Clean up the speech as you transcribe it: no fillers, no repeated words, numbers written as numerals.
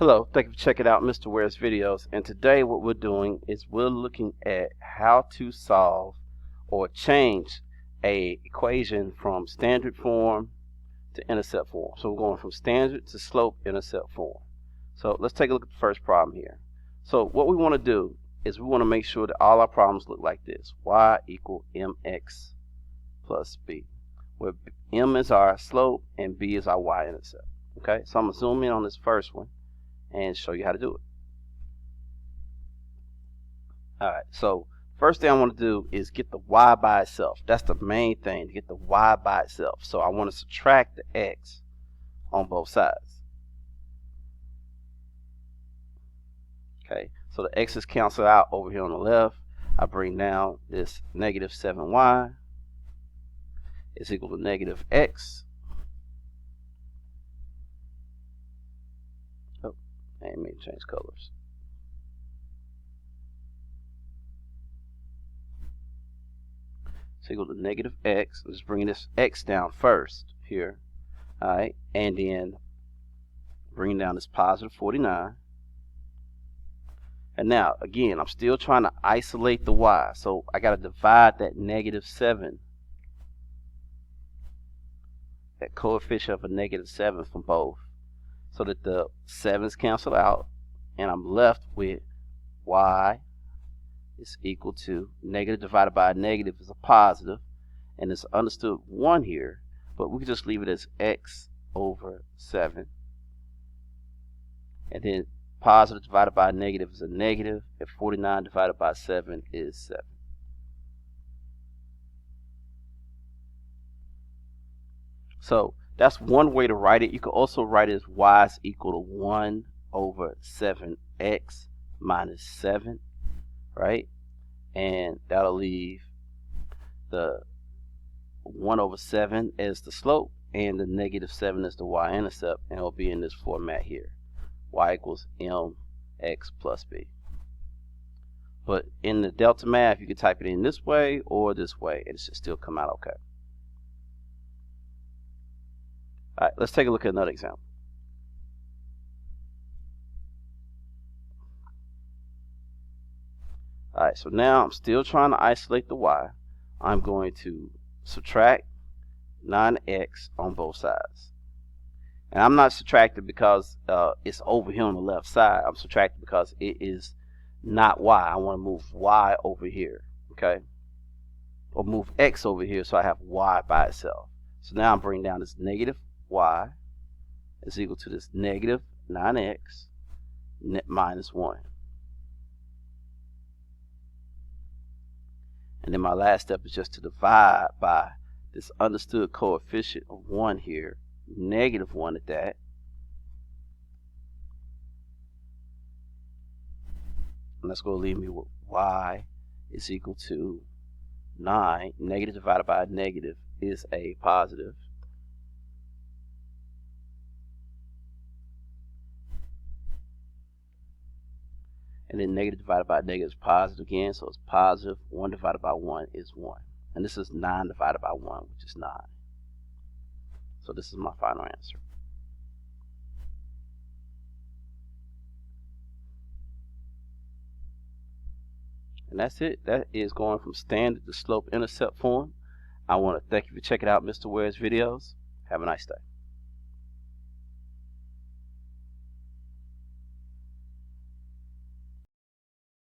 Hello, thank you for checking out Mr. Ware's videos, and today what we're doing is we're looking at how to solve or change a equation from standard form to intercept form. So we're going from standard to slope intercept form. So let's take a look at the first problem here. So what we want to do is we want to make sure that all our problems look like this: y equal mx plus b, where m is our slope and b is our y-intercept. Okay, so I'm going to zoom in on this first one and show you how to do it. Alright, so first thing I want to do is get the y by itself. That's the main thing, to get the y by itself. So I want to subtract the x on both sides. Okay, so the x's cancel out over here on the left. I bring down this negative 7y is equal to negative x. Oh, and maybe change colors. It's equal to negative x. Let's bring this x down first here. Alright, and then bring down this positive 49. And now, again, I'm still trying to isolate the y. So I got to divide that negative 7, that coefficient of a negative 7 from both, so that the 7's cancel out, and I'm left with y is equal to negative divided by a negative is a positive, and it's understood 1 here, but we can just leave it as x over 7, and then positive divided by a negative is a negative, and 49 divided by 7 is 7. So that's one way to write it. You could also write it as y is equal to 1 over 7x minus 7, right? And that'll leave the 1 over 7 as the slope, and the negative 7 is the y-intercept, and it'll be in this format here: y equals mx plus b. But in the delta math, you can type it in this way or this way, and it should still come out okay. Alright, let's take a look at another example. Alright, so now I'm still trying to isolate the y. I'm going to subtract 9x on both sides. And I'm not subtracting because it's over here on the left side. I'm subtracting because it is not y. I want to move y over here, okay? Or move x over here so I have y by itself. So now I'm bringing down this negative y is equal to this negative 9x minus 1. And then my last step is just to divide by this understood coefficient of 1 here, negative 1 at that. And that's going to leave me with y is equal to 9. Negative divided by a negative is a positive. And then negative divided by negative is positive again, so it's positive. 1 divided by 1 is 1. And this is 9 divided by 1, which is 9. So this is my final answer. And that's it. That is going from standard to slope intercept form. I want to thank you for checking out Mr. Ware's videos. Have a nice day.